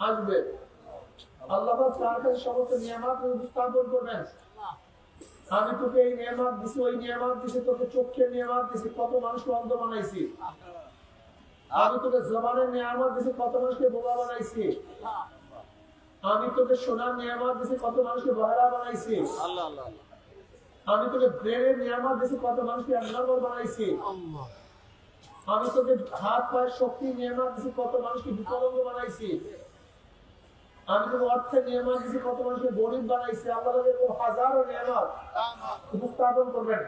আসবে। আল্লাহ পাক তার কাছে সমস্ত নিয়ামত উপস্থাপন করবেন। আমি তোকে এই নিয়ামত দিছি, ওই নিয়ামত দিছি, তোকে চোখের নিয়ামত দিছি, কত মানুষকে অন্ধ বানাইছি। আমি তোকে জবানের নিয়ামত দিছি, কত মানুষকে বোবা বানাইছি। আমি তোকে সোনার নিয়ামত দিছি, কত মানুষকে বহেরা বানাইছি। আমি তোকে ব্রেনের নিয়ামত দিছি, কত মানুষকে একনম্বর বানাইছি। আমি তোকে হাত পায়ের শক্তি নিয়ামত দিছি, কত মানুষকে বিকলাঙ্গ বানাইছি। আমি তোকে অর্থের নিয়ামত দিছি, কত মানুষকে গরিব বানাইছি। আল্লাহ হাজারো নিয়ামত উপস্থাপন করবেন।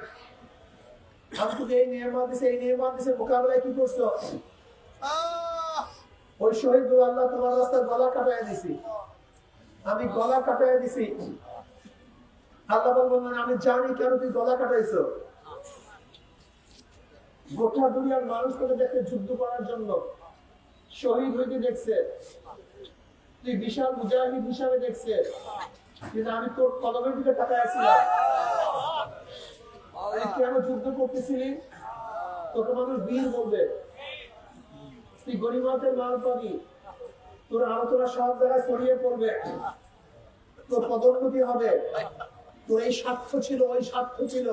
আমি তোকে এই নিয়ামত দিছি, এই নিয়ামত দিছি, মোকাবেলায় কি করছো? ওই শহীদ আল্লাহ তোমার রাস্তায় গলা কাটাইয়া দিছি, আমি গলা কাটাইয়া দিছি। আল্লাহ বলবেন আমি জানি কেন তুই গলা কাটাইছো। গোটা দুনিয়ার মানুষ তোকে দেখে যুদ্ধ করার জন্য, শহীদ হইতে দেখছে, তুই বিশাল মুজাহিদ হিসাবে দেখছে, কিন্তু আমি তোর কলমের দিকে তাকাইছিলাম। তুই কেন যুদ্ধ করতেছিলি? তোকে মানুষ বীর বলবে, তুই গরিমাতের মাল পাবি, তোর আলোচনা সব জায়গায় ছড়িয়ে পড়বে, তোর পদোন্নতি হবে। তোর এই স্বার্থ ছিল, ওই স্বার্থ ছিল,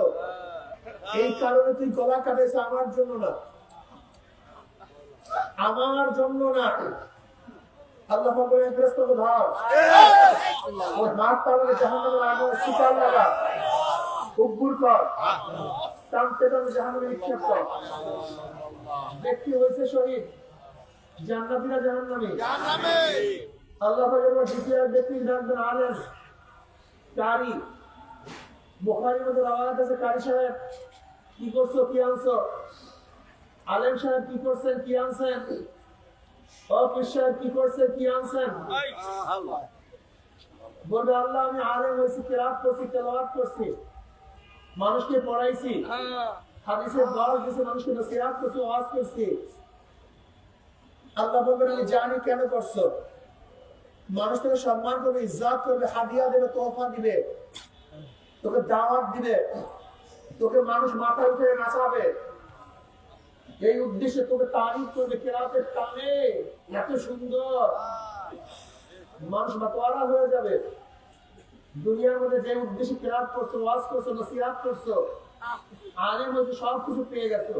এই কারণে তুই গলা কাটেছ। আমার জন্য না, আমার জন্য না। আল্লাহ বলেন ফেরেশতাকে ধর, ওর হাত তাহলে জাহান্নামের আগুনে শিকার লাগা, উগ্গুর কর, টানতে টানতে জাহান্নামে নিক্ষেপ কর। ব্যক্তি হয়েছে শহীদ, জান্নাতীরা জাহান্নামী। আল্লাহ পাকের দ্বিতীয় ব্যক্তি ডাকবেন আলেম, কারি। বুখারীর মধ্যে রওয়ায়াত আছে, কারি সাহেব কি করছো, কি আনছো? আলেম সাহেব কি করছেন, কি আনছেন? ও পীর সাহেব কি করছে, কি আনছেন? বলবে আল্লাহ আমি আলেম হয়েছি, কিরাত করছি, তেলাওয়াত করছি, মানুষকে পড়াইছি, হাদিসের দর্শ দিয়েছি, মানুষকে নসিহত করছি, ওয়াজ করছি। আল্লাহ বলবেন আমি জানি কেন করছো। মানুষ তোকে সম্মান করবে, ইজ্জত করবে, হাদিয়া দেবে, তোহফা দিবে, তোকে দাওয়াত দিবে, তোকে মানুষ মাথা উঠে নাচাবে, এই উদ্দেশ্যে তোকে তারিফ করবে। কেরাতের টানে এত সুন্দর, মানুষ মাতোয়ারা হয়ে যাবে। দুনিয়ার মধ্যে যে উদ্দেশ্যে কেরাত করছো, ওয়াজ করছো, নসিহত করছো, আলেম হয়তো সবকিছু পেয়ে গেছো,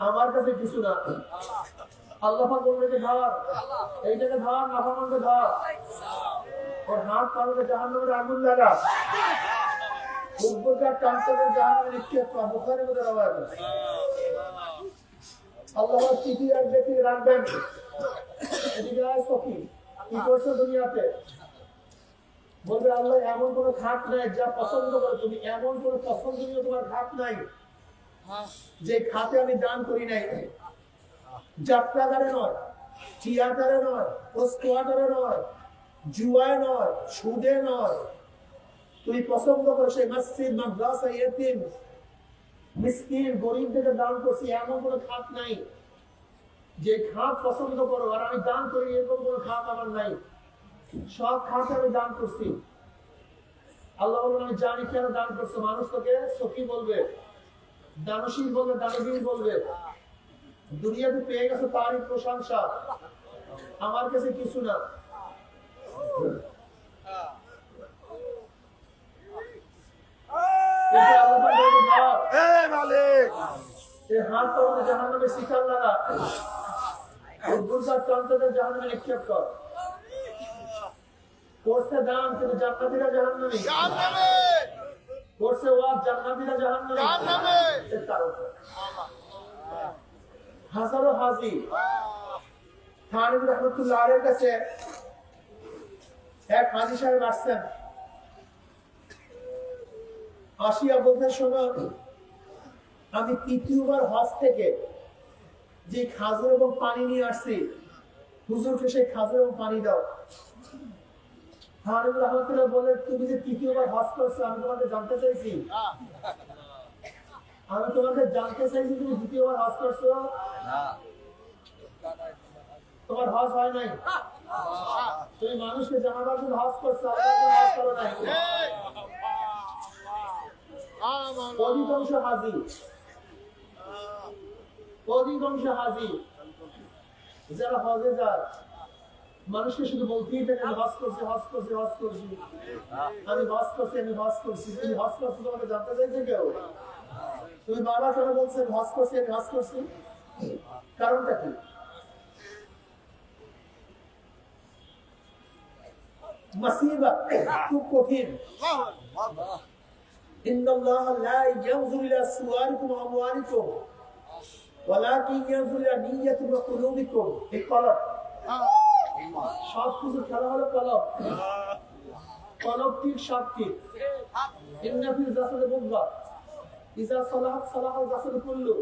আমার কাছে কিছু না। আল্লাহ পাক বলবে ধর, এইটাকে ধর, নাফরমানকে ধর, ওর হাত পায়ে জাহান্নামের আগুন লাগা, উগ্রতার টানতে জাহান্নামে নিক্ষেপ কর। বুখারীর মধ্যে রওয়ায়াত আছে। আল্লাহ তৃতীয় এক ব্যক্তি রাখবেন, এদিকে আয় সখী, কি করছো দুনিয়াতে? বলবে আল্লাহ এমন কোন খাত নাই যা পছন্দ করে তুমি, এমন কোন পছন্দনীয় তোমার খাত নাই যে খাতে আমি দান করি নাই। যাত্রাগারে নয়, থিয়েটারে নয়, স্কোয়াডারে নয়, জুয়ায় নয়, সুদে নয়, তুমি পছন্দ করো সেই মসজিদ, মাদ্রাসা, ইয়েতিম, মিসকিন, গরিবদের দান করছি, এমন কোন খাত নাই যে খাত পছন্দ করো আর আমি দান করি, এরকম কোন খাত আমার নাই। সব খাতে আমি দান করছি। আল্লাহ বলবেন আমি জানি কেন দান করছো। মানুষ তোকে সখী বলবে, দানশীল বলবে, দানবীর বলবে। দুনিয়াতে পেয়ে গেছে তারই প্রশংসা, আমার কাছে কিছু না। জাহান্নামে শিকার লাগা, জাহান্নামে নিক্ষেপ কর। করছে দান কিন্তু জান্নাতীরা জাহান্নামী, করছে ওয়াজ জান্নাতীরা জাহান্নামী। হাজারো হাজি থানবী রাহমাতুল্লাহ আলাইহির কাছে এক হাজি সাহেব আসছেন, আসিয়া বলতে শোনো, আমি তৃতীয়বার হজ থেকে যে খাজুর এবং পানি নিয়ে আসছি, হুজুরকে সেই খাজুর এবং পানি দাও। থানবী রাহমাতুল্লাহ বললেন তুমি যে তৃতীয়বার হজ করছো, আমি তোমাকে জানতে চাইছি, আমি তোমাকে জানতে চাইছি তুমি দ্বিতীয়বার হজ করছো? তোমার হজ হয় নাই, তুমি মানুষকে জানাবার জন্য হজ করছো, হজ করো নাই। অধিকাংশ হাজি যারা হজে যায় মানুষকে শুধু বলতেই থাকে আমি হজ করছি হজ করছি হজ করছি, আমি হজ করছি আমি হজ করছি। তুমি হজ করছো তোমাকে জানতে চাইছে কেউ? তুমি বারবার কেন বলছেন হজ করছি আমি হজ করছি? কারণটা কি? মুসিবত খুব কঠিন। ইন্নাল্লাহ লা ইয়ানজুরু ইলা সুওয়ারিকুম ওয়া আমওয়ালিকুম ওয়ালাকিন ইয়ানজুরু ইলা নিয়্যাতিকুম ওয়া কুলুবিকুম। এই কলব, সব কিছু খেলা হলো কলব। কলব ঠিক সব ঠিক। ইন্না ফিল জাসাদি মুদগা ইযা সালাহাত সালাহাল জাসাদু কুল্লু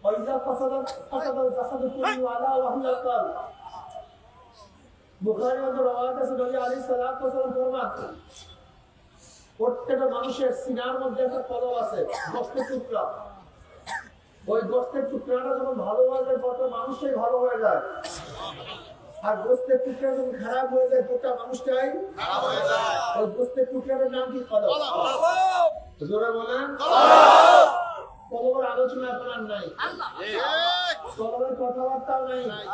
ওয়া ইযা ফাসাদাত ফাসাদাল জাসাদু কুল্লু আলা ওয়া হিয়াল কলব। বুখারী এর রওয়ায়াত আছে নবী আলাইহিস সালাতু ওয়াস সালাম ফরমান প্রত্যেকটা মানুষের সিনার মধ্যে একটা কলব আছে, গোশতের টুকরা। ওই গোশতের টুকরাটা যখন ভালো হয়ে যায় গোটা মানুষটাই ভালো হয়ে যায়, আর গোশতের টুকরা যখন খারাপ হয়ে যায় গোটা মানুষটাই খারাপ হয়ে যায়। ওই গোশতের টুকরাটার নাম কি? কলব। জোরে বলেন কলব। কলবের আলোচনা আপনার নাই, কলবের কথাবার্তাও নাই।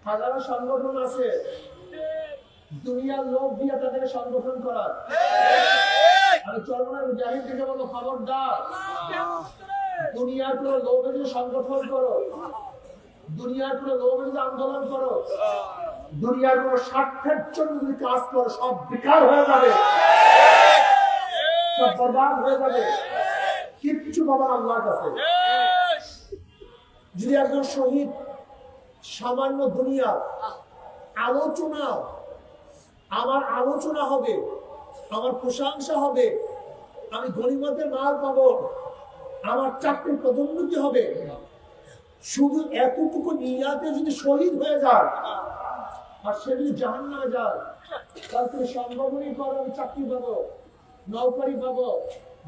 হাজারো সংগঠন আছে দুনিয়ার লোক দিয়ে তাদেরকে সংগঠন করার। আমি চরমনায় মুজাহিদ থেকে বলবো খবরদার, দুনিয়ার কোনো লোকের যদি সংগঠন করো, দুনিয়ার কোনো লোকের যদি আন্দোলন করো, দুনিয়ার কোনো স্বার্থের জন্য যদি কাজ করো, সব বেকার হয়ে যাবে, সব বরবাদ হয়ে যাবে, কিচ্ছু পাবার আল্লাহর কাছে। যদি একজন শহীদ সামান্য দুনিয়া আলোচনা, আমার আলোচনা হবে, আমার প্রশংসা হবে, আমি গনিমতের মাল পাবো, আমার চাকরির পদোন্নতি হবে, শুধু এতটুকু নিয়াতে যদি শহীদ হয়ে যায় আর সে যদি জাহান্নামে যায়, তাহলে তুমি সম্ভাবনাই করো আমি চাকরি পাবো, নৌকারি পাবো,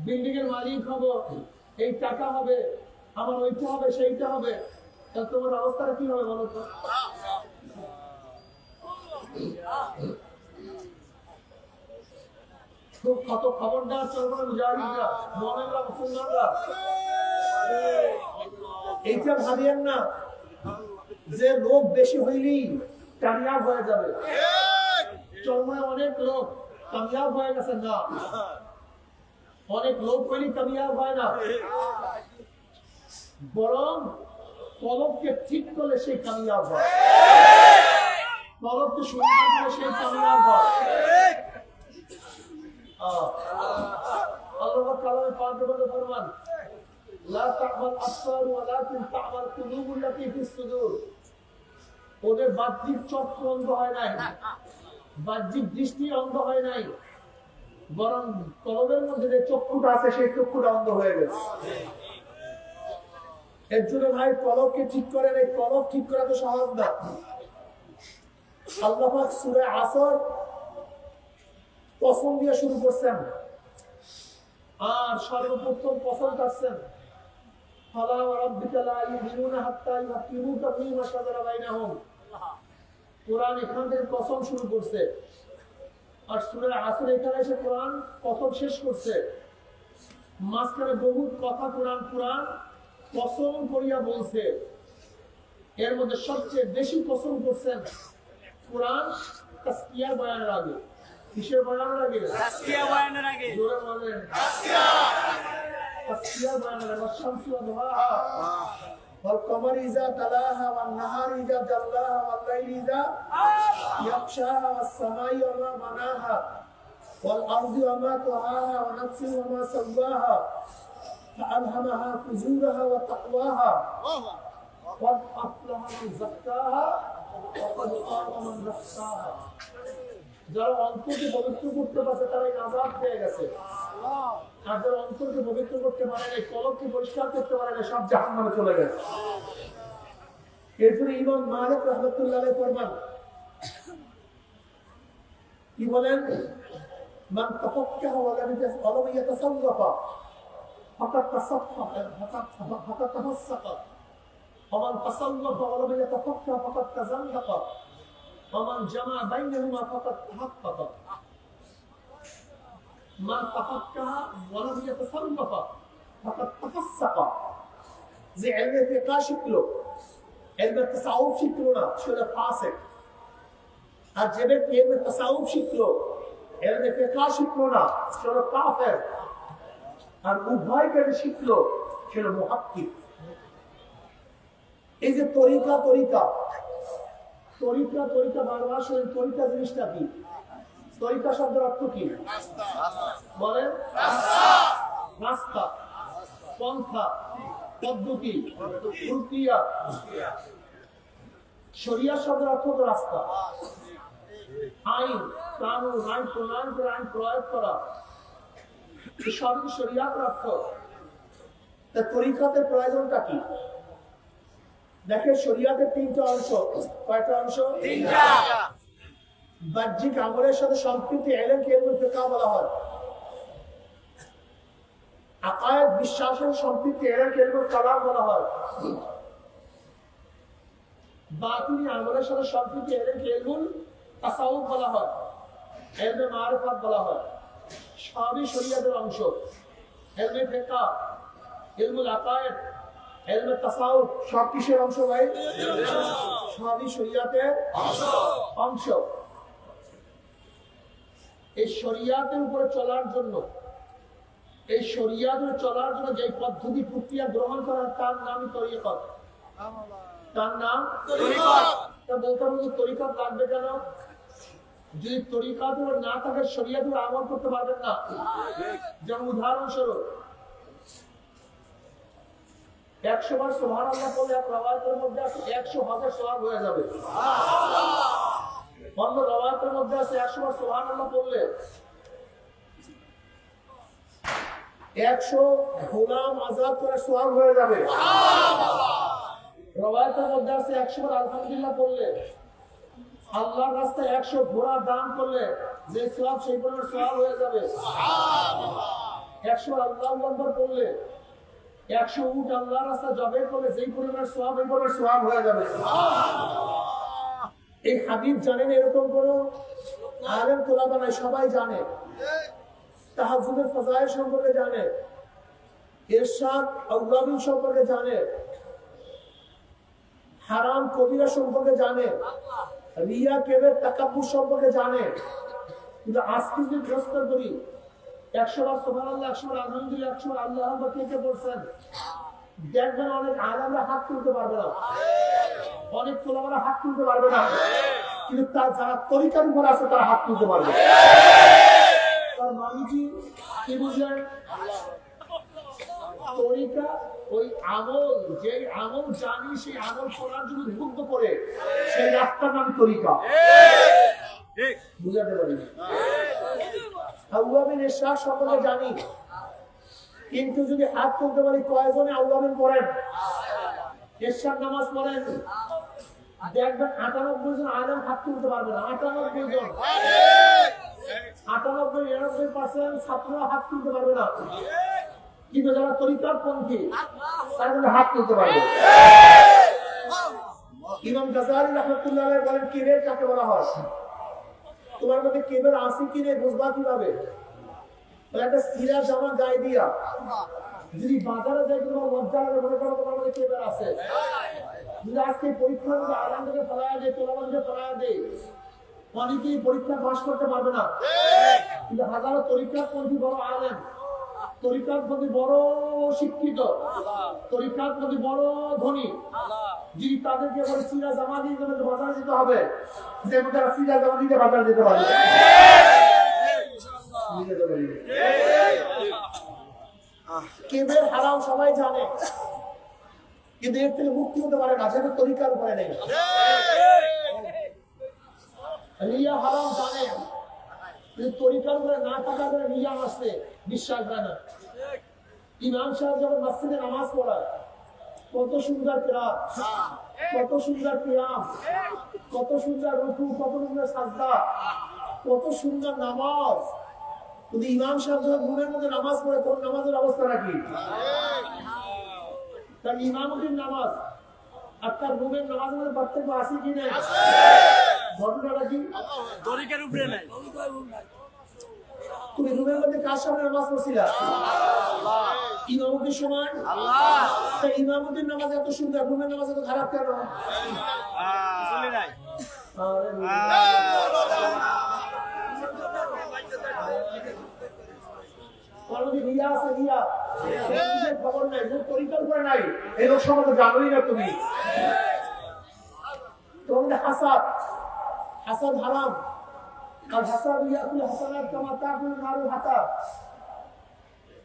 বিল্ডিং এর মালিক হবো, এই টাকা হবে, আমার ওইটা হবে সেইটা হবে, তাহলে তোমার অবস্থাটা কি হবে বলো তো? কত খবরদার চলবে মুজাহিদরা, মুমিনরা, মুসলমানরা, এইটা ভাবিয়েন না যে লোক বেশি হইলেই কামিয়াব হয়ে যাবে। চরমায় অনেক লোক কামিয়াব হয়ে গেছে না, অনেক লোক হইলেই কামিয়াব হয় না, বরং কলবকে ঠিক করলে সেই কামিয়াব হয়, কলবকে সুন্দর করলে সেই কামিয়াব হয়। আল্লাহ কালামে পাকে বলে ফরমান লা তা'মাল আবসার ওয়ালাকিন তা'মাল কুলুবুল লাতী ফিস সুদূর। ওদের বাহ্যিক চক্ষু অন্ধ হয় নাই, বাহ্যিক দৃষ্টি অন্ধ হয় নাই, বরং কলবের মধ্যে যে চক্ষুটা আছে সেই চক্ষুটা অন্ধ হয়ে গেছে। এর জন্য ভাই কলবকে ঠিক করেন, এই কলব ঠিক করা তো সহজ না। আল্লাহ পাক সূরা আসর কসম দিয়ে শুরু করছেন, আর সর্বপ্রথম কসম কাটছেন ফালা ওয়া রাব্বিকা লা ইউমিনুনা হাত্তা ইউহাক্কিমুকা ফীমা শাজারা বাইনাহুম। কোরআন এখান থেকে কসম শুরু করছে, আর সূরা আসর এখানে এসে কোরআন কসম শেষ করছে। মাঝখানে বহুত কথা কোরআন কসম করিয়া বলছে। এর মধ্যে সবচেয়ে বেশি কসম করছেন কোরআন তাসকিয়ার বয়ানের আগে। কিসের বয়ানের আগে? তাসকিয়া বয়ানের আগে। জোরে বলেন তাসকিয়া। তাসকিয়া বয়ানের আগে। শামসু ওয়া দুহাহা ওয়াল কমারি ইযা তালাহা ওয়ান নাহারি ইযা জাল্লাহা ওয়াল লাইলি ইযা ইয়াগশাহা ওয়াস সামাই ওয়া মা বানাহা ওয়াল আরদি ওয়া মা তাহাহা ওয়া নাফসি ওয়া মা সাওয়াহা فألهمها فجورها وتقواها قد أفلح من زكاها وقد خاب من دساها। যারা অন্তরকে পবিত্র করতে পারছে তারা এই আযাব পেয়ে গেছে, আর যারা অন্তরকে পবিত্র করতে পারে না, কলবকে পরিষ্কার করতে পারে না, সব জাহান্নামে চলে গেছে। এরপরে ইমাম মালিক রাহমাতুল্লাহ আলাইহি ফরমান, কি বলেন? মান তাফাক্কাহা ওয়া লাম ইয়াতাসাল্লাফা فقد تصفق فقد تفسق ومن تصلف ولم يتفقه فقد تزندق ومن جمع بينهما فقد تحقق من تفقه ولم يتصلف فقد تفسق। যে ইলমে ফিকহ শিখলো, ইলমে তাসাউফ শিখলো না, সে ফাসিক। আর যে ব্যক্তি এলমে তাসাউফ শিখলো, এলমে ফিকহ শিখলো না, সে হলো কাফের। আর উভয়কে শিখলো সে হলো মুহাক্কিক। এই যে তরিকা তরিকা তরিকা তরিকা বারবার শুনেন, তরিকা জিনিসটা কি? তরিকা শব্দের অর্থ কি বলেন? রাস্তা, পন্থা, পদ্ধতি, প্রক্রিয়া। শরিয়া শব্দের অর্থ তো রাস্তা, আইন, কানুন, আইন প্রণয়ন করে আইন প্রয়োগ করা, সবই শরিয়াতের অর্থ। তা তরিকাতের প্রয়োজনটা কি? দেখে শরিয়াতের তিনটা অংশ। কয়টা অংশ? তিনটা। বাহ্যিক আমলের সাথে সম্পৃক্ত ইলমকে ইলমুল ফিকহ বলা হয়। আকায়েদ বিশ্বাসের সম্পৃক্ত ইলমকে ইলমুল কালাম বলা হয়। বাতিনি আমলের সাথে সম্পৃক্ত ইলমকে ইলমুল তাসাউফ বলা হয়, ইলমে মারিফাত বলা হয়। সবই শরিয়াতের অংশ। ইলমে ফিকহ, ইলমুল আকায়েদ, ইলমে তাসাউফ সব কিসের অংশ ভাই? সবই শরিয়াতের অংশ। এই শরিয়াতের উপরে চলার জন্য, এই শরিয়াতের চলার জন্য যে পদ্ধতি প্রক্রিয়া গ্রহণ করার তার নামই তরিকত। তার নাম তরিকত। তা বলতে হবে তরিকত লাগবে কেন? যদি তরিকত না থাকে শরিয়াতের আমল করতে পারবেন না। যেমন উদাহরণস্বরূপ 100 বার সুবহানাল্লাহ বলে এক রওয়ায়াতের মধ্যে আছে 100,000 সওয়াব হয়ে যাবে। অন্য রওয়ায়াতের মধ্যে আছে 100 বার সুবহানাল্লাহ বললে 100 গোলাম আজাদ করে সওয়াব হয়ে যাবে। রওয়ায়াতের মধ্যে আছে 100 বার আলহামদুলিল্লাহ বললে, আল্লাহর রাস্তায় 100 ঘোড়া দান করলে যে সওয়াব সেই পরিমাণ সওয়াব হয়ে যাবে। 100 বার আল্লাহু আকবার বললে 100 উট আল্লাহর রাস্তায় জবে করলে যেই পরিমাণ সওয়াব এই পরিমাণ সওয়াব হয়ে যাবে। এই হাদিস জানেন এরকম কোন আলেম তোলাবা নাই, সবাই জানে। তাহাজ্জুদের ফজাইল সম্পর্কে জানে, ইরশাদ আউলাবিন সম্পর্কে জানে, হারাম কবিরা সম্পর্কে জানে, রিয়া কেবের তাকাব্বুর সম্পর্কে জানে। কিন্তু আজকে যদি প্রশ্ন করি 100 বার সুবহানাল্লাহ, 100 বার আলহামদুলিল্লাহ, 100 বার আল্লাহু আকবার কে বলছেন, দেখবেন অনেক আলেমরা হাত তুলতে পারবে না, অনেক তোলাবারা হাত তুলতে পারবে না। কিন্তু তার যারা তরিকার উপর আছে তারা হাত তুলতে পারবে। তার মানে কি বুঝলেন? তরিকা ওই আমল, যে আমল জানি সেই আমল করার জন্য উদ্বুদ্ধ করে, সেই রাস্তার নাম তরিকা। বুঝাতে পারি আউয়াবিন ইরশাদ সম্পর্কে জানি, কিন্তু যদি হাত তুলতে পারি কয়জনে আউয়াবিন পড়েন, ইরশাদ নামাজ পড়েন, দেখবেন 98 জন আলেম হাত তুলতে পারবে না। 98 জন, 98-99% ছাত্ররা হাত তুলতে পারবে না। কিন্তু যারা তরিকার পন্থী তারা হাত তুলতে পারবে। ইমাম গাজ্জালী রাহমাতুল্লাহ আলাইহি বলেন কিবের কাকে বলা হয়? তোমার মধ্যে কিবের আছে কি নেই বুঝবা কিভাবে? একটা সিরা জামা গায়ে দিয়া যদি বাজারে যাই তোমার লজ্জা লাগে, মনে করো তোমার মধ্যে কিবের আছে। যদি আজকে পরীক্ষার মধ্যে আলাম থেকে ফলায়া দেয়, তোলাবানকে ফলায়া দেয়, অনেকেই পরীক্ষা পাস করতে পারবে না। কিন্তু হাজারো তরিকার পন্থী বড় আলেম, তরিকার প্রতি বড় শিক্ষিত, তরিকার প্রতি বড় ধনী, যদি তাদেরকে বলে সিরা জামা দিয়ে বাজারে যেতে হবে, যে তারা সিরা জামা দিতে বাজারে যেতে পারবে। কেবের হারাম সবাই জানে, কিন্তু এর থেকে মুক্তি হতে পারে না, যেহেতু তরিকার উপরে নেই। রিয়া হারাম জানে, কিন্তু তরিকার উপরে না থাকা করে রিয়া আসছে, বিশ্বাস হয় না। ইমাম সাহেব যখন মসজিদে নামাজ পড়ায়, কত সুন্দর কিরাত, কত সুন্দর কিয়াম, কত সুন্দর রুকু, কত সুন্দর সাজদা, কত সুন্দর নামাজ। কিন্তু ইমাম সাহেব যখন রুমের মধ্যে নামাজ পড়ে তখন নামাজের অবস্থা নাকি? তার ইমামতির নামাজ আর তার রুমের নামাজের মধ্যে পার্থক্য আছে কি নাই? ঘটনাটা কি? তরিকার উপরে নাই। তুমি রুমের মধ্যে কার সামনে নামাজ পড়ছিলা? ইমামতির সময়। ইমামতির নামাজ এত সুন্দর, রুমের নামাজ এত খারাপ কেন? মধ্যে রিয়া আছে, রিয়া খবর নাই, পরিকল্পনা নাই, এই লোক সম্বন্ধে জানোই না তুমি। তোমাদের হাসাদ, হাসাদ হারাম। আর হাসাদ ইয়াকুল হাসানাত কামা তাকুল নারুল হাসাদ।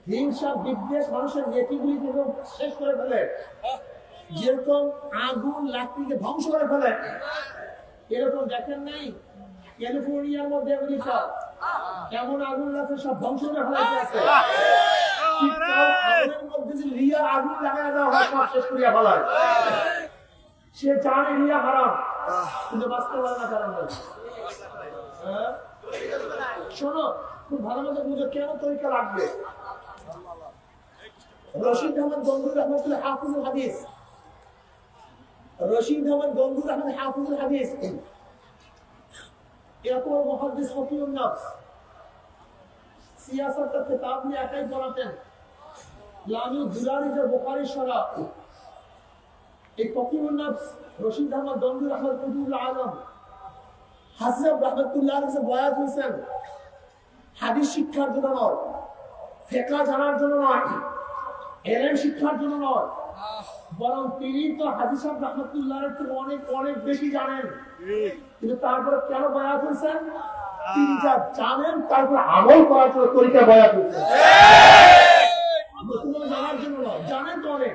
হিংসা বিদ্বেষ মানুষের নেকিগুলি যেরকম শেষ করে ফেলে, যেরকম আগুন লাকড়িকে ধ্বংস করে ফেলে, এরকম দেখেন নাই ক্যালিফোর্নিয়ার মধ্যে আমেরিকা এমন আগুন লাগছে সব ধ্বংস করে ফেলাইতে আছে। আগুনের মধ্যে যে রিয়া আগুন লাগায় দেওয়া হয় সব শেষ করিয়া ফেলায়। সে জানে রিয়া হারাম, কিন্তু বাঁচতে পারে না কারণ। শোনো, খুব ভালো মতো বুঝো কেন তরিকা লাগবে। রশিদ আহমদ গঙ্গুর রহমতুল্লাহ হাফিজুল হাদিস, রশিদ আহমদ গঙ্গুর রহমত হাফিজুল হাদিস এত মুহাদ্দিস ফকিহুন নাফস, সিয়াসতের কিতাব নিয়ে একাই পড়াতেন। লামি দুলারি যে বুখারী শরা, এই ফকিহুন নাফস রশিদ আহমদ গঙ্গুর রহমত কুতুবুল আলম হাসিব রহমতুল্লাহ আলাইহি বয়াত হয়েছেন হাদিস শিক্ষার জন্য নয়, ফিকহ জানার জন্য নয়, ইলম শিক্ষার জন্য নয়, বরং তিনি তো হাদিস রহমতুল্লাহর থেকে অনেক অনেক বেশি জানেন। কিন্তু তারপরে কেন বয়াত হয়েছেন? তিনি যা জানেন তারপর আমল করার জন্য তরিকা বয়াত হয়েছেন। নতুন জানার জন্য নয়, জানেন তো অনেক,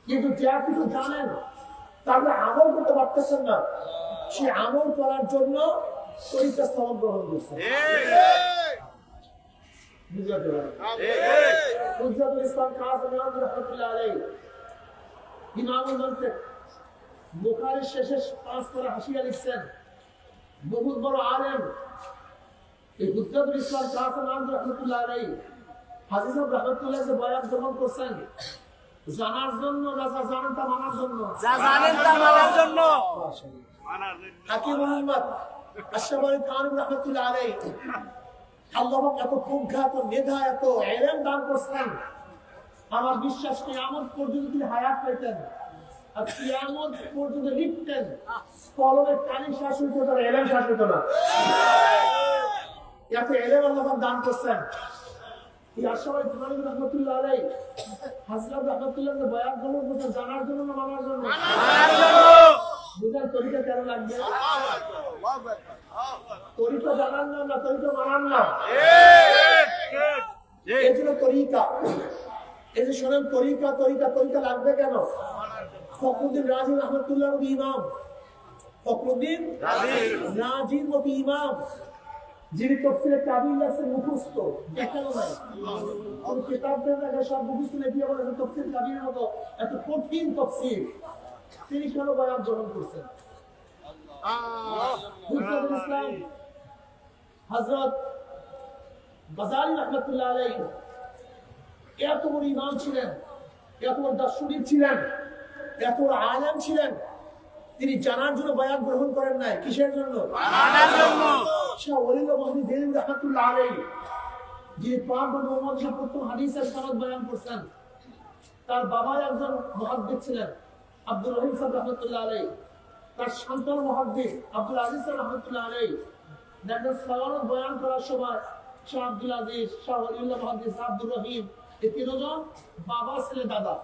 কিন্তু যা কিছু জানেন তারপরে আমল করতে পারতেছেন না, সে আমল করার জন্য তরিকা স্থলন গ্রহণ করছেন। বুখারীর শেষে 5 পারা হাসিয়া লিখছেন, বহুত বড় আলেম এই হুজ্জাতুল ইসলাম কাসিম রাহমাতুল্লাহ আলাইহি হাদিস রাহমাতুল্লাহ যে বয়ান গ্রহণ করছেন জানার জন্য, না যা জানেন তা মানার জন্য, যা জানেন তা মানার জন্য। হাকিম মুহাম্মদ আশরাফী কানূন রাহমাতুল্লাহ আলাইহি আল্লাহ এত প্রজ্ঞা, এত মেধা, এত ইলম দান করছেন, আমার বিশ্বাস কিয়ামত পর্যন্ত তিনি হায়াত পেতেন আর কিয়ামত পর্যন্ত লিখতেন, কলমের কালি শেষ হইতো না, ইলম শেষ হইতো না। এত ইলম আল্লাহ দান করছেন। এই আশরাফী কানূন রাহমাতুল্লাহ আলাইহি হযরত রাহমাতুল্লাহ যে বয়ান গ্রহণ করতেন জানার জন্য না মানার জন্য? মানার জন্য। বুঝার তরিকা কেন লাগবে? তরিকা জানার নাম না, তরিকা মানার নাম। এই জন্য তরিকা, এই যে শোনেন তরিকা তরিকা তরিকা লাগবে কেন? ফখরুদ্দিন রাজি রহমতুল্লাহর মতো ইমাম, ফখরুদ্দিন রাজির মতো ইমাম যিনি তফসিরে কাবিল লাগছে মুখস্থ, দেখানো নাই কোন কিতাব দেখা সব মুখস্থ লিখে বলে তফসির কাবিলের মতো এত কঠিন তফসির, তিনি কেন বয়ান গ্রহণ করছেন? ইসলাম হযরত গাযালি রাহমাতুল্লাহ আলাইহি এত বড় ইমাম ছিলেন, এত বড় দার্শনিক ছিলেন, এত বড় আলেম ছিলেন, তিনি জানার জন্য বয়ান গ্রহণ করেন নাই। কিসের জন্য? জানার জন্য। শাহ ওলিউল্লাহ মুহাম্মদ দেলভী রাহমাতুল্লাহ আলাইহি যিনি পাক মুহাম্মদের প্রথম হাদিসের সনদ বয়ান করছেন, তার বাবা একজন মুহাদ্দিস ছিলেন আব্দুর রহিম সাহেব রাহমাতুল্লাহ আলাইহি, তার সন্তান মুহাদ্দিস আব্দুল আজিজ রাহমাতুল্লাহ আলাইহি। দেখেন সনদ বয়ান করার সময় শাহ আব্দুল আজিজ, শাহ ওলিউল্লাহ মুহাদ্দিস, আব্দুর রহিম, এই তিনজন বাবা ছেলে দাদা।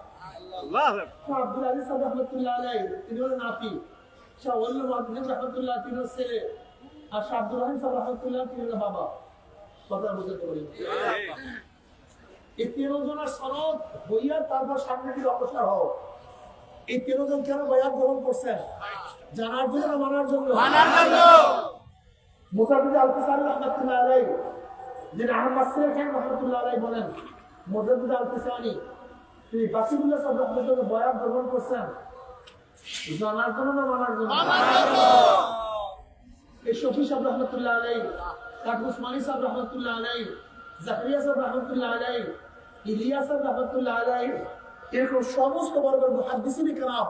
শাহ আব্দুল আজিজ রাহমাতুল্লাহ আলাইহি তিনি হলেন নাতি, শাহ ওলিউল্লাহ মুহাদ্দিস রাহমাতুল্লাহ তিনি হলেন ছেলে, আর শাহ আব্দুর রহিম রাহমাতুল্লাহ তিনি হলেন বাবা। কথা বুঝতে পারি? এই তিনজনের সনদ হইয়া তারপর সামনে দিকে অগ্রসর হও। এই তিনজন কেন বয়ান গ্রহণ করছেন? জানার জন্য না মানার জন্য? মানার জন্য। মুজাদ্দিদ আল-কিসানি রাহমাতুল্লাহ আলাইহি যিনি আহমদ সিরাজ খান রাহমাতুল্লাহ আলাইহি বলেন, মুজাদ্দিদ আল-কিসানি তিনি বাকিবুল্লাহ সাহেব রাহমাতুল্লাহ বয়ান গ্রহণ করছেন জানার জন্য না মানার জন্য? মানার জন্য। এই শফি সাহেব রাহমাতুল্লাহ আলাইহি, কাজী উসমানী সাহেব রাহমাতুল্লাহ আলাইহি, জাকারিয়া সাহেব রাহমাতুল্লাহ আলাইহি, ইলিয়াস সাহেব রাহমাতুল্লাহ আলাইহি, এরকম সমস্ত বর্গের মুহাদ্দিসিন কিরাম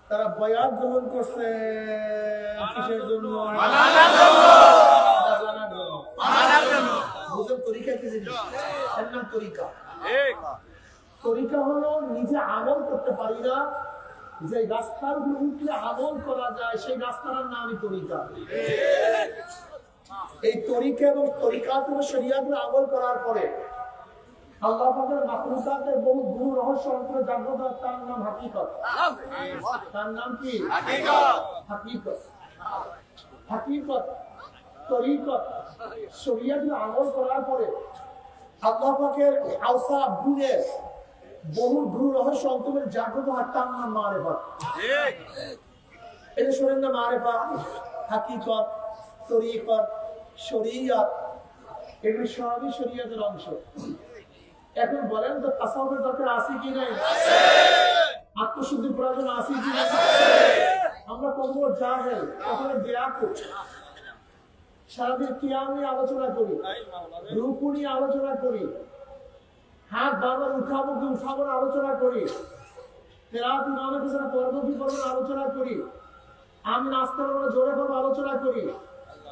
তারা বয়ান গ্রহণ করছে কিসের জন্য? মানার জন্য। জানার জন্য। মানার জন্য। বুঝুন তরিকা কি জিনিস? এর নাম তরিকা। ঠিক। তরিকা হলো নিজে আমল করতে পারি না, যে রাস্তার উপরে উঠলে আমল করা যায় সেই রাস্তার নামই তরিকা। এই তরিকা এবং তরিকাত এবং শরিয়াতের আমল করার পরে আল্লাহ পাকের মাখলুকাতের বহু গুরু রহস্য অন্তরে জাগ্রত হয়, তার নাম হাকিকত। তার নাম কি? হাকিকত। হাকিকত, তরিকত, শরিয়াতের আমল করার পরে আল্লাহ পাকের আওসাফ গুণের বহু গুরু রহস্য অন্তরে জাগ্রত হয়, তার নাম মারেফত। এই যে শোনেন না, মারেফত, হাকিকত, তরিকত, শরিয়ত, এগুলি সবই শরিয়তের অংশ। এখন বলেন তো তাসাউফের দরকার আছে কি নাই? আত্মশুদ্ধির প্রয়োজন আছে কি নাই? আমরা কত জাহেল, কত বেয়াকুফ। সারাদিন কিয়াম নিয়ে আলোচনা করি, রুকু নিয়ে আলোচনা করি, হাত বারবার উঠাবো কি উঠাবো না আলোচনা করি, কেরাত ইমামের পিছনে পড়বো কি পড়বো না আলোচনা করি, আমি নাস্তা করবো জোরে করবো আলোচনা করি,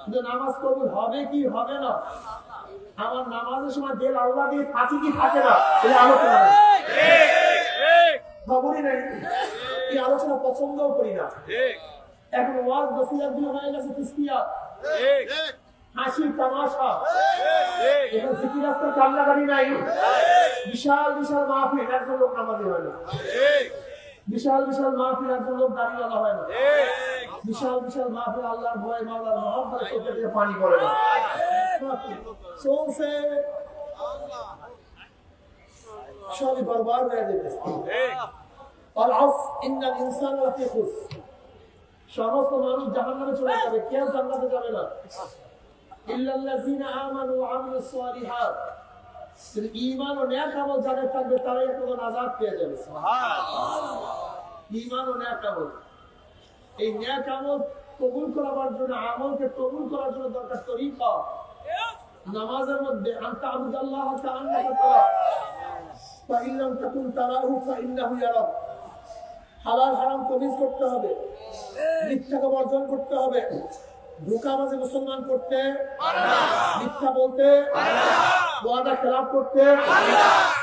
কিন্তু নামাজ কবুল হবে কি হবে না, আমার নামাজের সময় দেল আল্লাহ দিয়ে থাকে কি থাকে না, এই আলোচনা খবরই নেই। এই আলোচনা পছন্দও করি না। এখন ওয়াজ নসিহত দিয়ে হয়ে গেছে তিস্তিয়া, হাসি তামাশা, এখন জিকির আজকাল কান্নাকাটি নাই। বিশাল বিশাল মাহফিল, একজন লোক নামাজি হয় না। বিশাল বিশাল মাহফিল, একজন লোক দাঁড়িয়ে আলা হয় না। বিশাল বিশাল মাহফিল, আল্লাহর ভয় মাওলার মহব্বত চোখে দিয়ে পানি পড়ে না। চলছে সবই বরবাদ হয়ে যেতেছে। ইন্নাল ইনসানা লাফি খুস, সমস্ত মানুষ জাহান্নামে চলে যাবে, কেউ জান্নাতে যাবে না। ইল্লাল্লাযিনা আমানু ওয়া আমিলুস সালিহাত, ঈমান ও নেক আমল যাদের থাকবে তারাই একদম নাজাত পেয়ে যাবে। সুবহানাল্লাহ। ঈমান ও নেক আমল, এই নেক আমল কবুল করার জন্য, আমলকে কবুল করার জন্য দরকার তরিকা। নামাজের মধ্যে আনতা আবুদাল্লাহ কাআন্নাকা তারা ফা ইন লাম তাকুন তারাহু ফা ইন্নাহু ইয়ারাক, হালাল হারাম তমিজ করতে হবে, মিথ্যাকে বর্জন করতে হবে, ধোঁকাবাজি মুসলমান করতে, মিথ্যা বলতে, ওয়াদা খেলাফ করতে,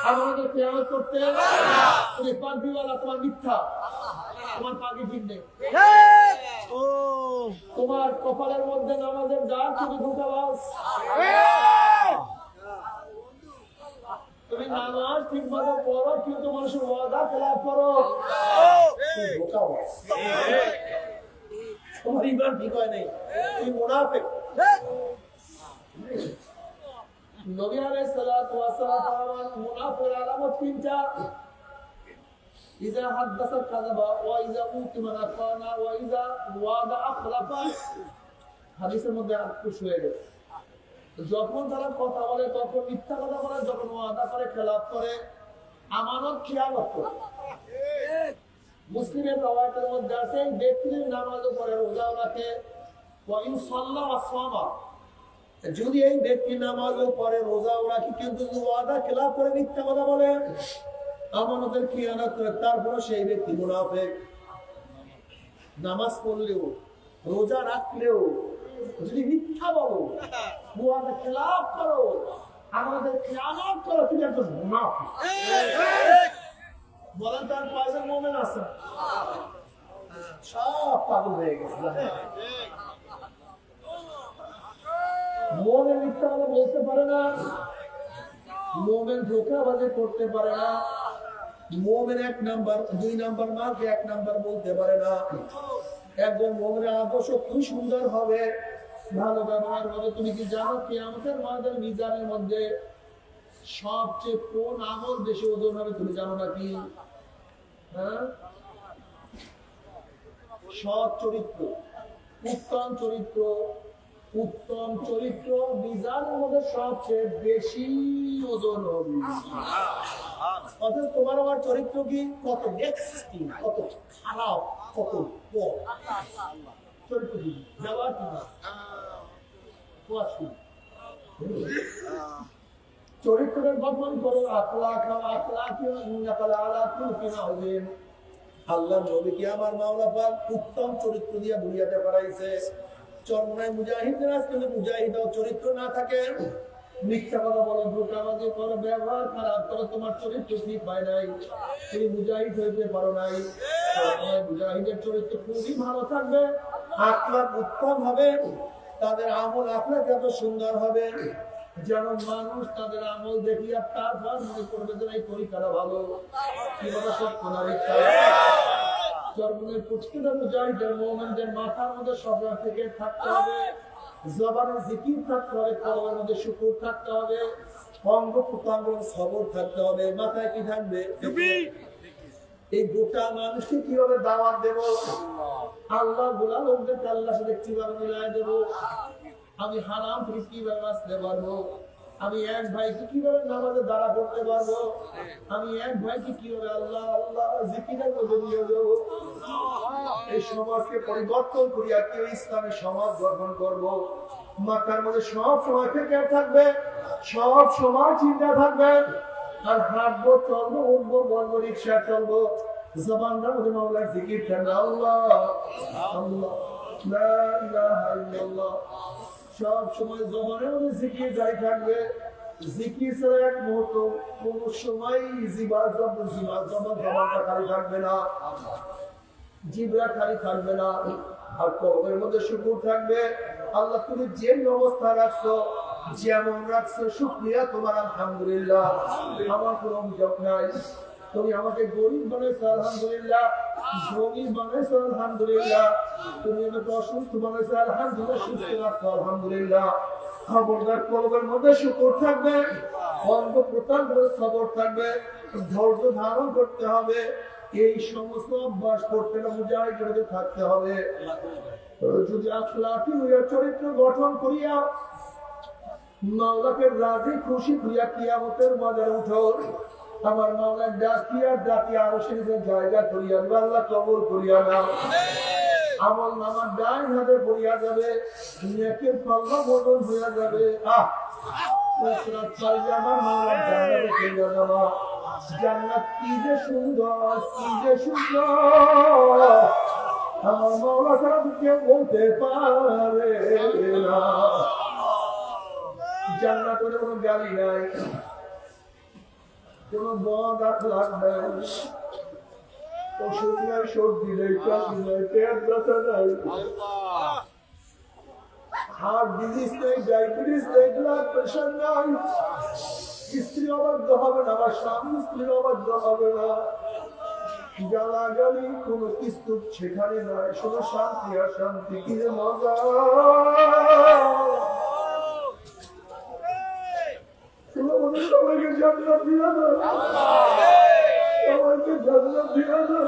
আমাদের খেয়ানত করতে, তুমি পাগড়িওয়ালা, তোমার মিথ্যা, তোমার পাগড়ি ঠিক নেই, তোমার কপালের মধ্যে নামাজের দাগ, তুমি ধোঁকাবাজ। তুমি নামাজ ঠিকভাবে পড়ো কিন্তু মানুষের ওয়াদা খেলাফ করো, ধোঁকাবাজ। তোমার ঈমান ঠিক হয় নাই, তুমি মুনাফিক। নবী আলাইহিস সালাতু ওয়াস সালাম মুনাফিকের আলামত তিনটা: ইযা হাদাসা কাযাবা ওয়া ইযা উতমানা খানা ওয়া ইযা ওয়াদা আখলাফা। হাদিসের মধ্যে আটকুশ হয়ে গেছে। যখন তারা কথা বলে তখন মিথ্যা কথা বলে, যখন ওয়াদা করে খেলাফ করে, আমানত খেয়ানত করে। মুসলিমের রওয়ায়াতের মধ্যে আছে, ব্যক্তি নামাজও পড়ে, রোজাও রাখে, ওয়া ইন সাল্লা ওয়া সামা, যদি এই ব্যক্তি নামাজও পড়ে, রোজাও রাখে, কিন্তু যদি ওয়াদা খেলাফ করে, মিথ্যা কথা বলে, আমানতের খিয়ানত করে, তারপরে সেই ব্যক্তি মুনাফিক। নামাজ পড়লেও, রোজা রাখলেও যদি মিথ্যা বলো, ওয়াদা খেলাফ করো, আমাদের খিয়ানত করো, তুমি একজন মুনাফিক। বলেন তার কয়জন মুমিন আছে? সব পাগল হয়ে গেছে। মুমিন মিথ্যা কথা বলতে পারে না, মুমিন ধোঁকাবাজি করতে পারে না, মুমিন এক নাম্বার দুই নাম্বার মাকে এক নাম্বার বলতে পারে না। একজন মুমিনের আদর্শ খুব সুন্দর হবে, ভালো ব্যবহার হবে। তুমি কি জানো কিয়ামতের মাঠের মিজানের মধ্যে সবচেয়ে কোন আমল বেশি ওজন হবে? তুমি জানো নাকি? হ্যাঁ, সৎ চরিত্র, উত্তম চরিত্র, উত্তম চরিত্র মিজানের মধ্যে সবচেয়ে বেশি ওজন হবে। অর্থাৎ তোমার আমার চরিত্র কি কত নেক্সটি, কত খারাপ, কত চরিত্র কি ব্যবহার কি না, চরিত্রের গঠন করো। আল্লাহ নবী কি আমার মাওলা পাক উত্তম চরিত্র দিয়ে দুনিয়াতে পাঠাইছে। চরমনায় মুজাহিদদের আজকে মুজাহিদ চরিত্র না থাকে, মিথ্যা কথা বলো, ধোঁকাবাজি করো, ব্যবহার খারাপ করো, তোমার চরিত্র ঠিক হয় নাই, তুমি মুজাহিদ হইতে পারো নাই। মুজাহিদের চরিত্র খুবই ভালো থাকবে, আখলাক উত্তম হবে, তাদের আমল আখলাক এত সুন্দর হবে যেন মানুষ তাদের আমল দেখিয়া তারপর মনে করবে যে এই তরিকাটা ভালো। কি বলা সত্য না মিথ্যা? চরমনের প্রতিটা মুজাহিদের মুমিনদের মাথার মধ্যে সবরা থেকে থাকতে হবে, জবানে জিকির থাকতে হবে, কলবের মধ্যে শুকর থাকতে হবে, অঙ্গ প্রত্যঙ্গ সবর থাকতে হবে, মাথায় কি থাকবে? এই গোটা মানুষকে কিভাবে দাওয়াত দেব, আল্লাহ গোলা লোকদেরকে আল্লাহর সাথে কিভাবে মিলাই দেব, আমি হারাম থেকে কিভাবে বাঁচতে পারবো, আমি এক ভাইকে কিভাবে নামাজে দাঁড়া করতে পারবো, আমি এক ভাইকে কিভাবে আল্লাহ আল্লাহ জিকিরের মধ্যে নিয়ে দেবো। এই সমাজকে পরিবর্তন করিয়া কেউ ইসলামী সমাজ গঠন করবো। মাথার মধ্যে সব সময় থেকে থাকবে, সব সময় চিন্তা থাকবে, আর হাঁটবো, চলবো, উঠবো, বলবো, রিক্সা চলবো, জবানটার মধ্যে মাওলার জিকির থাকবে, আল্লাহ আল্লাহ লা ইলাহা ইল্লাল্লাহ। সব সময় জবানের মধ্যে জিকির জারি থাকবে। জিকির ছাড়া এক মুহূর্ত কোন সময় জবানটা খালি থাকবে না, জিহ্বা খালি থাকবে না, আর কলবের মধ্যে শুকর থাকবে। আল্লাহ তুমি যে অবস্থা রাখছো, যেমন রাখছো, শুকরিয়া তোমার, আলহামদুলিল্লাহ। আমার কোনো অভিযোগ নাই। তুমি আমাকে গরিব বানাইছো, আলহামদুলিল্লাহ। ধনী বানাইছো, আলহামদুলিল্লাহ। তুমি আমাকে অসুস্থ বানাইছো, আলহামদুলিল্লাহ। সুস্থ রাখছো, আলহামদুলিল্লাহ। খবরদার কলবের মধ্যে শুকর থাকবে, অঙ্গ প্রত্যঙ্গ সবর থাকবে, ধৈর্য ধারণ করতে হবে। এই সমস্ত অভ্যাস করতে না মুজাহিদদের থাকতে হবে। যদি আখলাকি হইয়া চরিত্র গঠন করিয়া মাওলাকে রাজি খুশি হইয়া কিয়ামতের বাজারে উঠো, আমার মাওলা ডাকিয়া ডাকিয়া আরো সে জায়গা করিয়া দিবে, আল্লাহ কবুল করিয়া নাও। আমল নামার ডাইন হাতে পড়িয়া যাবে, নেকের পাল্লা বদল হইয়া যাবে। আমার মাওলা জান্নাতে চলিয়া যাওয়া। জান্নাত কি যে সুন্দর, কি যে সুন্দর, আমার মাওলা ছাড়া কেউ বলতে পারে না। জান্নাতের কোনো গালি নাই, কোন বদ আখলাক নাই, ওষুধ নাই, সর্দি নেই, কাশি নাই, পেট ব্যথা নাই, হার্ট ডিজিজ নেই, ডায়াবেটিস নেই, ব্লাড প্রেশার নাই। স্ত্রী অবাধ্য হবে না, আমার স্বামী স্ত্রীর অবাধ্য হবে না, গালাগালি কোন কিছু সেখানে নাই, শুধু শান্তি আর শান্তি। কি যে মজা! সবাইকে জান্নাত দিয়া দাও, সবাইকে জান্নাত দিয়া দাও।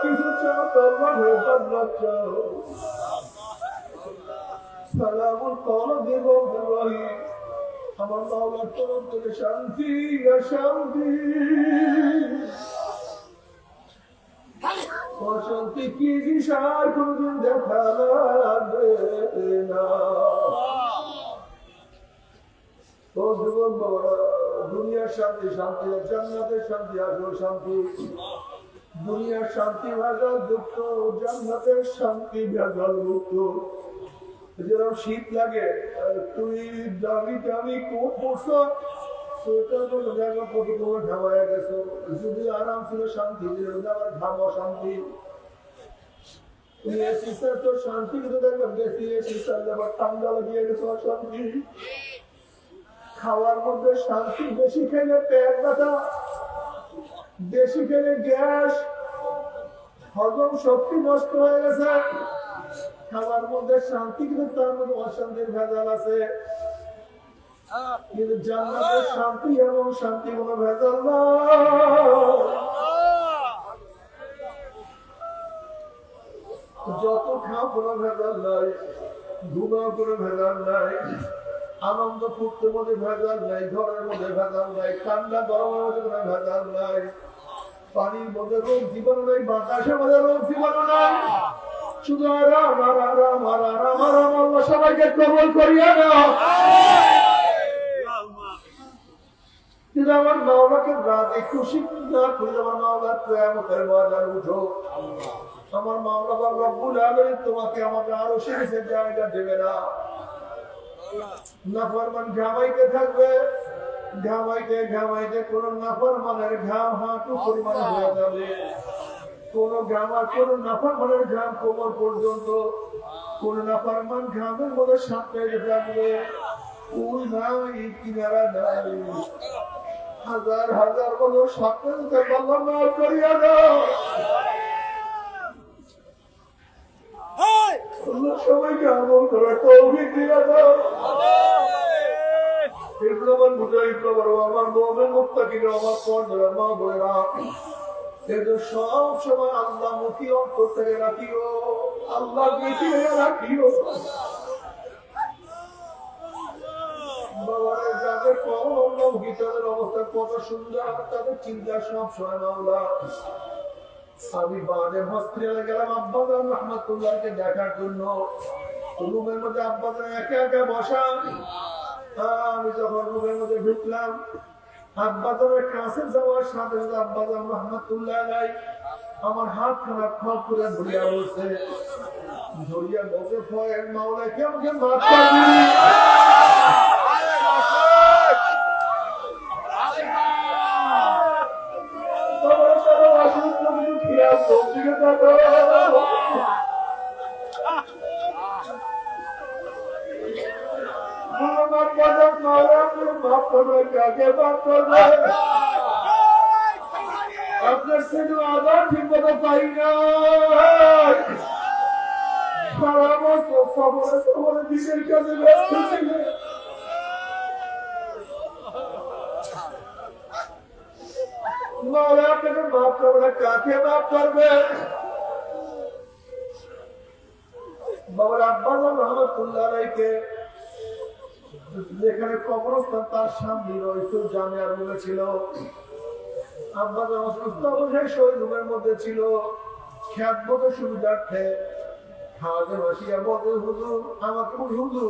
কিছু চাও তোমার জান্নাত চাও। সালামুন কওলাম মির রাব্বির রহিম। আমার মাওলার তরফ থেকে শান্তি আর শান্তি। অশান্তি কি দিশার কোনদিন দেখা লাগবে না। ও যুবক বাবা, দুনিয়ার শান্তি শান্তি, জান্নাতের শান্তি আসল শান্তি। দুনিয়ার শান্তি ভেজাল যুক্ত, জান্নাতের শান্তি ভেজাল মুক্ত। যেরকম শীত লাগে, তুমি দামি দামি কোট পরছো, সোয়েটার কোনো জায়গা কত তোমার ঘামায় গেছো। যদি আরাম ছিল শান্তি, আবার ঘাম অশান্তি। তুমি এসি স্যার তো শান্তি, কিন্তু দেখবে বেশি এসি স্যার আবার ঠান্ডা লাগিয়ে গেছো, অশান্তি। খাওয়ার মধ্যে শান্তি, বেশি খেলে পেট ব্যথা, বেশি খেলে গ্যাস, হজম শক্তি নষ্ট হয়ে গেছে। খাওয়ার মধ্যে শান্তি, কিন্তু তার মধ্যে অশান্তির ভেজাল আছে। কিন্তু জান্নাতের শান্তি এবং শান্তি কোনো ভেজাল না। যত খাও কোনো ভেজাল নাই, ঘুমাও কোনো ভেজাল নাই, আনন্দ ফুর্তির মধ্যে ভেজাল নাই, ঘরের মধ্যে ভেজাল নাই, ঠান্ডা গরমের মধ্যে কোনো ভেজাল নাই, পানির মধ্যে রোগ জীবাণু নাই, বাতাসের মধ্যে রোগ জীবাণু নাই। শুধু আরাম আর আরাম আর আরাম আরাম। আল্লাহ সবাইকে কবুল করিয়া নাও। কিন্তু আমার মাওলাকে রাজি খুশি না করে আমার মাওলার কিয়ামতের ময়দানে উঠো। আমার মাওলা রব্বুল আলামিন তোমাকে আমাকে আরো শিখেছে জায়গা দেবে না। নাফরমান জামাইতে থাকবে, ঘামাইতে ঘামাইতে কোন নাফরমানের ঘাম হাঁটু পরিমাণ হয়ে যাবে, কোন নাফরমানের ঘাম কোমর পর্যন্ত, কোন নাফরমান ঘামের মধ্যে সাঁতরে থাকবে, ওই নাই কিনারা নাই, হাজার হাজার বছর সাঁতরে আল্লাহ মাফ করিয়া দাও। সবাইকে আমল করার তৌফিক দিয়া দাও। আমার মুজাহিদ আমার মুমিন মুত্তাকিন আমার পর্দার মা বোনেরা, এদের সব সময় আল্লাহ মুখী অন্তর থেকে রাখিও, আল্লাহ দেখিয়ে রাখিও। বাবারা যাদের কম গীতাদের অবস্থা কত সুন্দর, তাদের চিন্তা সব সময় মাওলা। আমি বাদে হসপিটালে গেলাম আব্বাজান রহমাতুল্লাহকে দেখার জন্য, রুমের মধ্যে আব্বাজান একা একা বসা। আমি যখন রুমের মধ্যে ঢুকলাম, আব্বাজানের কাছে যাওয়ার সাথে সাথে আব্বাজান রহমাতুল্লাহ আমার হাত খানা খপ করে ধরিয়া বলছে, ধরিয়া বসে ফয়ের মাওলাকে আমাকে মাফ করবি। আপনার সেটু আবার ঠিক মতো পাই না, সারা বছর সবরে সবরে দিনের কাছে ব্যস্ত ছিলেন। আপনাকে মাফ করবে, কাকে মাফ করবে? বাবার আব্বাজান রহমাতুল্লাহ আলাইহিকে যেখানে কবরস্থান তার সামনে রয়েছে জামিয়া রুমে ছিল, আব্বাজান অসুস্থ অবস্থায় শহীদ রুমের মধ্যে ছিল। খ্যাতমতো সুবিধার্থে খাওয়াতে বসিয়া বলতে, হুজুর আমাকে হুজুর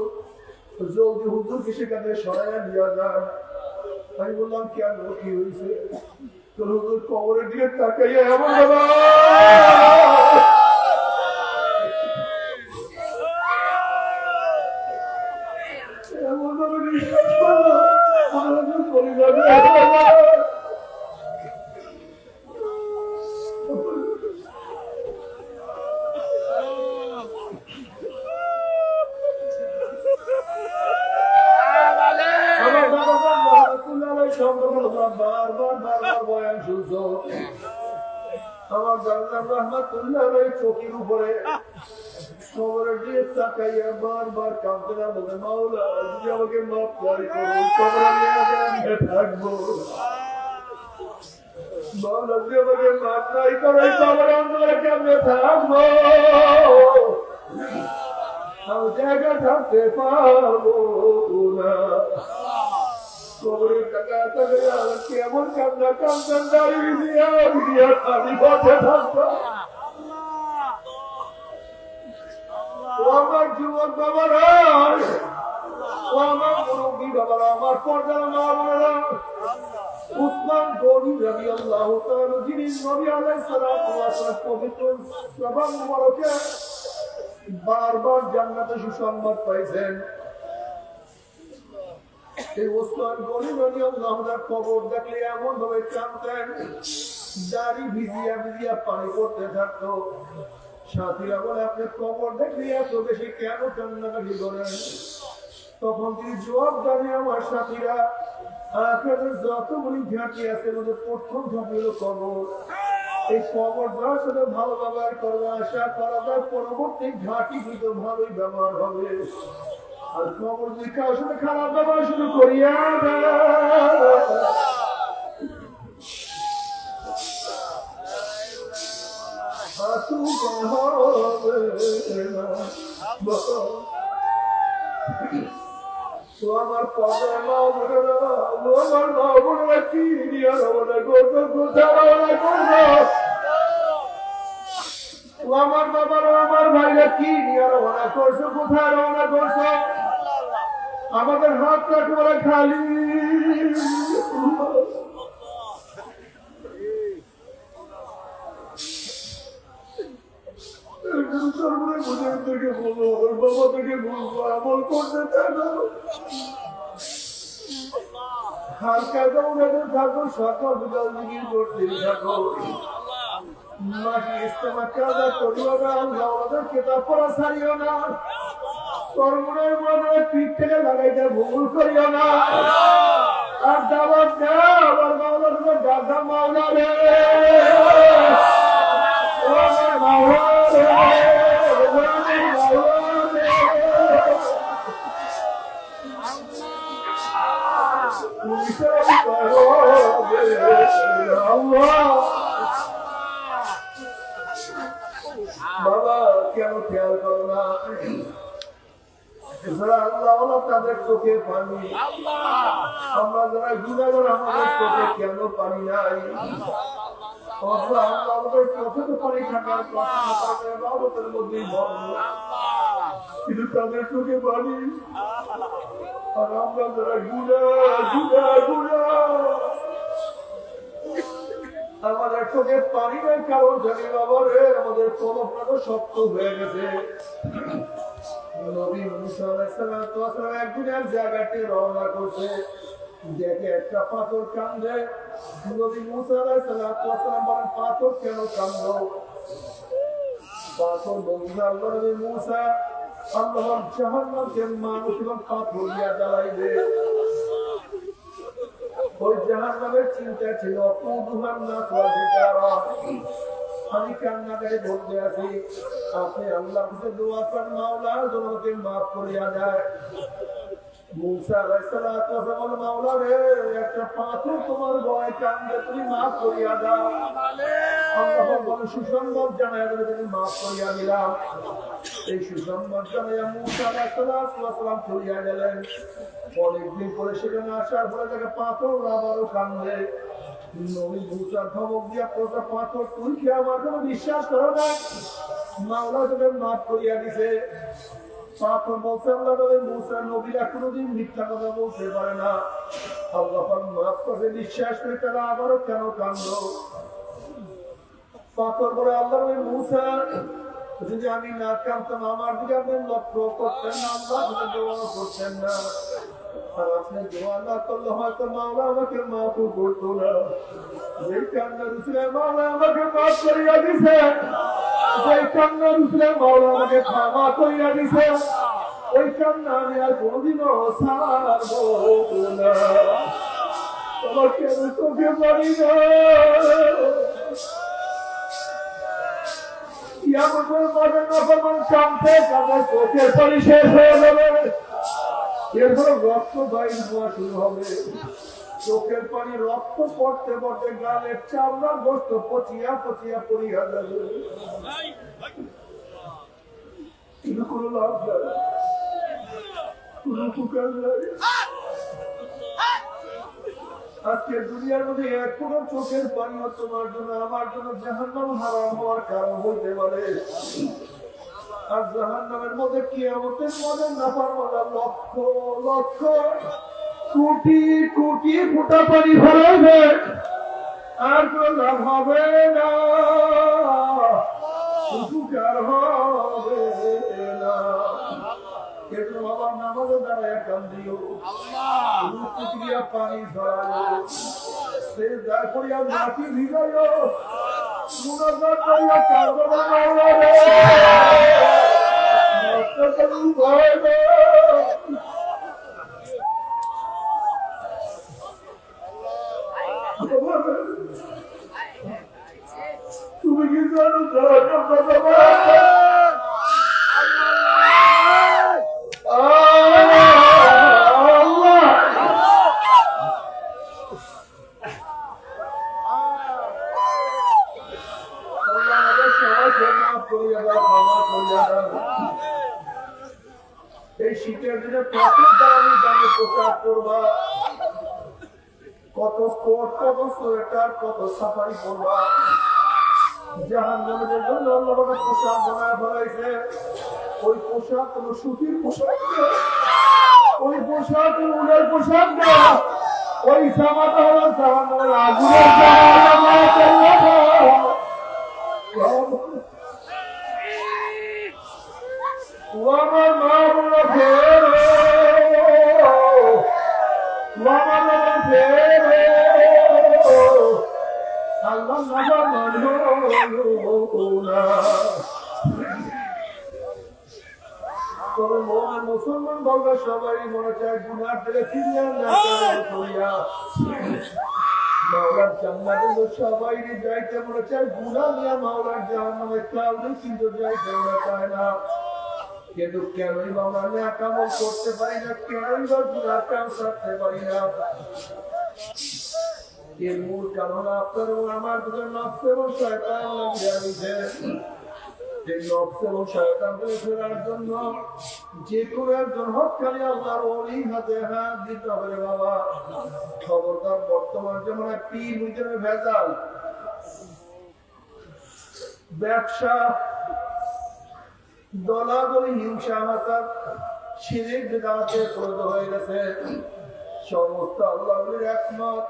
জলদি হুজুরকে সেখানে সরাইয়া নিয়ে যান। আমি বললাম কেন, কি হয়েছে? তো হুজুর কবরের দিকে তাকাইয়া এমন বাবা এমন ভাবে নিঃশ্বাস করলো, চলে যাবে। আমার জানলাম রহমাতুল্লাহ চোখের উপরে কবরের দিকে তাকাইয়া বারবার কাঁদতে না বলে, মাওলা যদি আমাকে মাফ করে করুন, কবর আমি থাকবো। মাওলা যদি আমাকে মাফ নাই করে কবর আমরা কেমনে থাকবো, আমি জায়গা থাকতে পারবো না। কবরের টাকা কেমন কান্না কান্দান দাঁড়িয়ে দিয়া আমি পথে থাকবো। আমার যুবক বাবারা, আমার মুরব্বী বাবারা, আমার পর্দার মা বোনেরা, উসমান গনি রাদিয়াল্লাহু তাআলা যিনি নবী আলাইহিস সালাতু ওয়াস সালাম পবিত্র সাবান মুবারকে বারবার জান্নাতে সুসংবাদ পাইছেন, এই ওসমান গনি রাদিয়াল্লাহু তাআলা কবর দেখলে এমন ভাবে কাঁদতেন, দাড়ি ভিজিয়া ভিজিয়া পানি পড়তে থাকতো। সাথীরা বলে, আপনি কবর দেখলে এত বেশি কেন কান্নাকাটি করেন? তখন তিনি জবাব দেন, আমার সাথীরা আখিরাতের যতগুলি ঘাঁটি আছে মধ্যে প্রথম ঘাঁটি হলো কবর। এই কবর যার সাথে ভালো ব্যবহার করবে, আশা করা যায় পরবর্তী ঘাঁটি কিন্তু ভালোই ব্যবহার হবে। আর কবর যদি কারোর সাথে খারাপ ব্যবহার শুরু করিয়া আমার পদের মা বোনেরা, আমার মা বোনেরা কি নিয়ে রওনা করছো, কোথায় রওনা করছো? আমার বাবারা, আমার ভাইরা কি নিয়ে রওনা করছো, কোথায় রওনা করছো? আমাদের হাতটা একেবারে খালি। থেকে বলবো, ওর বাবা থেকে বলবো, আমল করতে চায় না। হালকা দৌড়াতে থাকো, সকল বিকাল দিকে করতে থাকো। মাটি ইস্তেমা কাজা করিও না, আল্লাহর কিতাব পড়া ছাড়িও না, কর্মনের মনে পিঠ থেকে লাগাইতে ভুল করিও না। আর দাওয়াত দাও, আবার মাওলার দাদা মাওলা রে, ও মাওলা রে, বাবা কেন খেয়াল করো না? আল্লাহ তাদের চোখে পানি, আমরা যারা গুনাহগার আমাদের চোখে কেন পানি নাই? আল্লাহ আমাদের চোখে তো পানি থাকার কথা, মধ্যেই বন্ধ, কিন্তু তাদের চোখে পানি। আর আমরা যারা আমাদের চোখে পানি নাই কারণ জানি বাবা রে, আমাদের কলমটা শক্ত হয়ে গেছে। নবী মুসা আলাইহিস সালাম একদিন এক জায়গাতে রওনা করছে, দেখে একটা পাথর কান্দে। নবী মুসা আলাইহিস সালাম বলেন, পাথর কেন কান্দো? পাথর বলছে, আল্লাহ নবী মুসা, আল্লাহ জাহান্নামকে মানুষ এবং পাথর দিয়া জ্বালাইবে। ওই জাহান্নামের চিন্তা ছিল, আমি কান্নাকারে বলতে আছি, আপনি আল্লাহর কাছে দোয়া করেন, মাওলা যেন আমাকে মাফ করিয়া দেয়। মুসা আলাইহিস সালাম বলে, মাওলা রে, একটা পাথর তোমার ভয় কান্দে, তুমি মাফ করিয়া দাও। আল্লাহ বলে, সুসংবাদ জানাইয়া দেবে, তুমি মাফ করিয়া দিলাম। এই সুসংবাদ জানাইয়া মুসা আলাইহিস সালাম চলিয়া গেলেন। অনেকদিন পরে সেখানে আসার পরে তাকে পাথর আবারও কান্দে। নবী মুসা ধমক দিয়া প্রথম পাথর, তুই কি আমার কোনো বিশ্বাস করো না? মাওলা তোকে মাফ করিয়া দিছে। পাথর বলছে, আল্লাহ নবী মুসা, নবীরা কোনোদিন মিথ্যা কথা বলতে পারে না, আল্লাহ মাফ করে বিশ্বাস করে তারা আবারও কেন কান্দো? পাথর বলে, আল্লাহ নবী মুসা, যদি আমি না কাঁদতাম আমার দিকে আপনি লক্ষ্য করতেন না, আল্লাহ দোয়া করতেন না। আর আপনি দোয়া না করলে হয়তো মাওলা আমাকে মাফ করতো না। যেই কান্নার উঠলে মাওলা আমাকে মাফ করিয়া দিছে, যেই কান্নার উঠলে মাওলা আমাকে ক্ষমা করিয়া দিছে, ওই কান্না আমি আর কোনদিনও ছাড়বো না। তোমার কেন চোখে পড়ি না? কিয়ামতের মাঠে নফরমান কাঁদতে কাঁদতে চোখের পানি শেষ হয়ে যাবে, এরপরে রক্ত বাইর হওয়া শুরু হবে। চোখের পানি রক্ত পড়তে পড়তে গালের চামড়া গোস্ত পচিয়া পচিয়া পড়িয়া যাবে, কিন্তু কোনো লাভ নাই, কোনো উপকার নাই। আজকে দুনিয়ার মধ্যে এখনো চোখের পানিও তোমার জন্য আমার জন্য জাহান্নাম হারাম হওয়ার কারণ হইতে পারে। আর জাহান্নামের মধ্যে কিয়ামতের মধ্যে নাফরমানরা লক্ষ লক্ষ কোটি কোটি ফোঁটা পানি ভরাবে, আর কোনো লাভ হবে না, উপকার হবে না। কিন্তু বাবার নামাজে দাঁড়ায় কান্দিও, প্রতিক্রিয়া পানি ঝরালো, সে যা করিয়া মাটি ভিজাইও, মুনাজাত করিয়া কাঁদো মাওলা রে, তুমি কি জানো এই শীতের দিনে প্রচুর দামি দামি পোশাক করবা, কত কোট, কত সোয়েটার, কত সাফারি করবা। জাহান্নামের জন্য আল্লাহ পোশাক বানায় ফেলাইছে। ওই পোশাক কোন সুতির পোশাক না, ওই পোশাক উলের পোশাক না, ওই জামাটা হলো জাহান্নামের আগুনের জামা। আমার মা বলছে قلوبنا তবে মোহাম্মদ মুসলমান বলবে সবাই মনে চায় গুনার থেকে ফিরিয়ে না করিয়া মাওলার জান্নাতে সবাই যাইতে মনে চায় গুনাহ নিয়ে মাওলার জাহান্নামে কাউকে কিন্তু যাইতে মনে চায় না কিন্তু কেনই বা আমরা নেক আমল করতে পারি না কেনই বা গুনাহ কাজ করতে পারি না এর মূল কারণ আপনার এবং আমার দুজন নফস এবং শয়তান লাগিয়ে রয়েছে এই নফস এবং শয়তানকে ফেরার জন্য যে কোনো একজন হককারী আল্লাহর ওলি হাতে হাত দিতে হবে বাবা খবরদার বর্তমান যেমন পীর নিজের ভেজাল ব্যবসা দলাদলি হিংসা মাতার শিরিক বিদআতে পরিণত হয়ে গেছে সমস্ত আল্লাহর একমত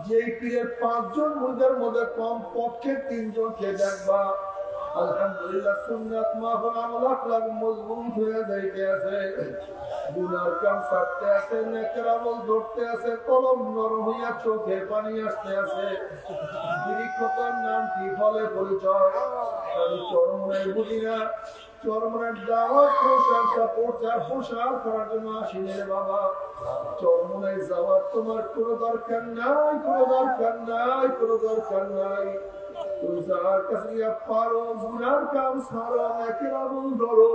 যে পীরের 5 জন মুরিদের মধ্যে কম পক্ষে 3 জনকে দেখবা আলহামদুলিল্লাহ সুন্নাত মাহফিল আমল আখলাক মজবুত হয়ে যাইতে আছে গুনার কাম ছাড়তে আছে নেকের আমল ধরতে আছে কলম নরম হইয়া চোখে পানি আসতে আছে বিরিক্ষতার নাম কি ফলে পরিচয় আমি চরমনের বুঝি না চরমনের দাওয়াত প্রসার করার জন্য আসিনি রে বাবা চরমনের যাওয়ার তোমার কোনো দরকার নাই কোনো দরকার নাই কোনো দরকার নাই তুমি যার কাছে পারো গুনার কাম সারো নেকের আমল ধরো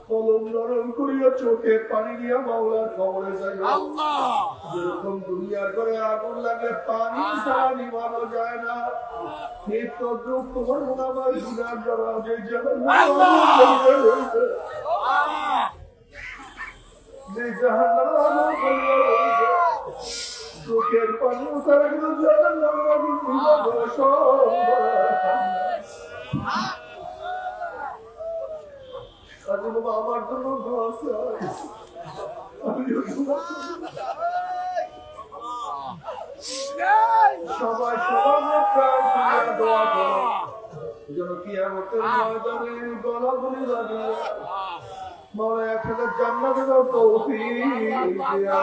কলম নরম করিয়া চোখে পানি দিয়া মাওলার খবরে যাই যেরকম দুনিয়ার ঘরে আগুন লাগে পানি ছাড়া নিভানো যায় না ঠিক তদ্রুপ তোমার মনে আমার গুনার দ্বারা যে জাহান্নামের আগুন জ্বলিয়া রয়েছে চোখের পানি ছাড়া কিন্তু জাহান্নামের আগুন নিভানো সম্ভব আমার জন্য সবাই সবার দোয়া করো যেন কিয়ামতের ময়দানে গলাগুলি লাগিয়ে মাওলা একসাথে জান্নাতে যাও তৌফিক দিয়া